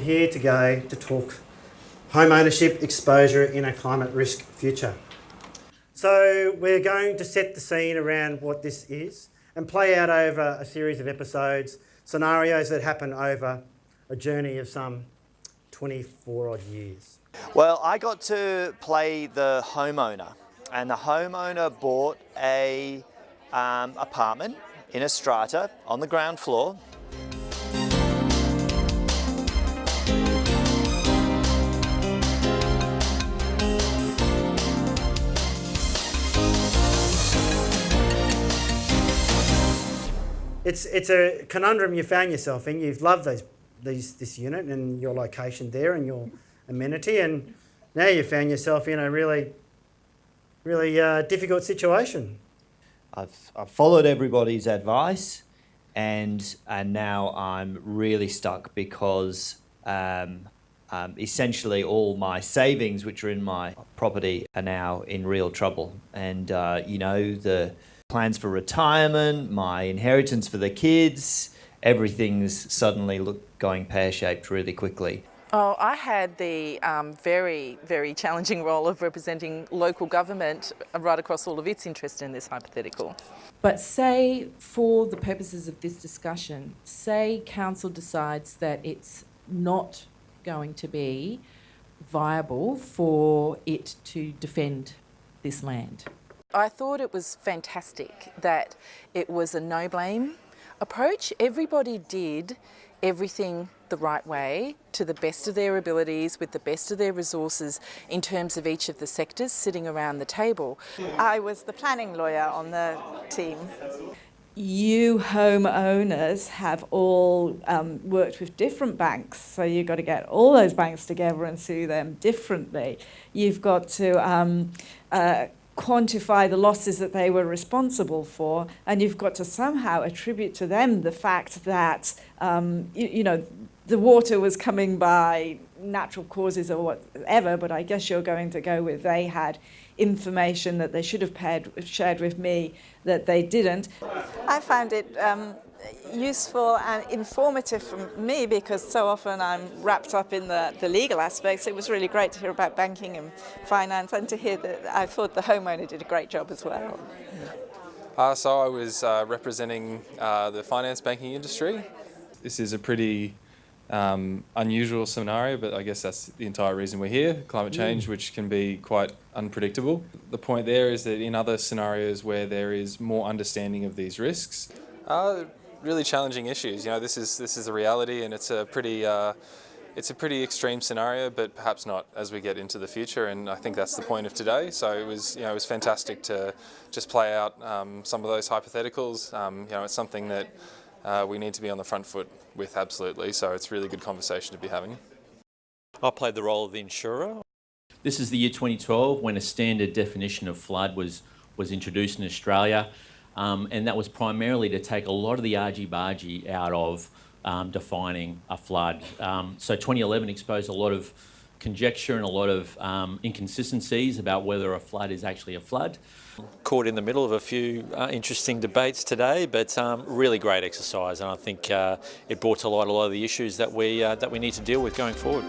here today to talk home ownership exposure in a climate risk future. So we're going to set the scene around what this is and play out over a series of episodes, scenarios that happen over a journey of some 24 odd years. Well, I got to play the homeowner, and the homeowner bought a apartment in a strata on the ground floor. It's a conundrum you found yourself in. You've loved this unit and your location there and your amenity, and now you found yourself in a really difficult situation. I've followed everybody's advice, and now I'm really stuck because essentially all my savings, which are in my property, are now in real trouble. And the plans for retirement, my inheritance for the kids, everything's suddenly going pear-shaped really quickly. Oh, I had the very, very challenging role of representing local government right across all of its interest in this hypothetical. But say, for the purposes of this discussion, say council decides that it's not going to be viable for it to defend this land. I thought it was fantastic that it was a no-blame approach. Everybody did everything the right way, to the best of their abilities, with the best of their resources in terms of each of the sectors sitting around the table. I was the planning lawyer on the team. You homeowners have all worked with different banks, so you've got to get all those banks together and sue them differently. You've got to quantify the losses that they were responsible for, and you've got to somehow attribute to them the fact that the water was coming by natural causes or whatever, but I guess you're going to go with they had information that they should have shared with me that they didn't. I found it useful and informative for me because so often I'm wrapped up in the legal aspects. It was really great to hear about banking and finance, and to hear that I thought the homeowner did a great job as well. So I was representing the finance banking industry. This is a pretty unusual scenario, but I guess that's the entire reason we're here, climate change, which can be quite unpredictable. The point there is that in other scenarios where there is more understanding of these risks, really challenging issues. This is a reality, and it's a pretty extreme scenario, but perhaps not as we get into the future. And I think that's the point of today. So it was fantastic to just play out some of those hypotheticals. It's something that we need to be on the front foot with, absolutely. So it's a really good conversation to be having. I played the role of the insurer. This is the year 2012 when a standard definition of flood was introduced in Australia. And that was primarily to take a lot of the argy-bargy out of defining a flood. So 2011 exposed a lot of conjecture and a lot of inconsistencies about whether a flood is actually a flood. Caught in the middle of a few interesting debates today, but really great exercise, and I think it brought to light a lot of the issues that we need to deal with going forward.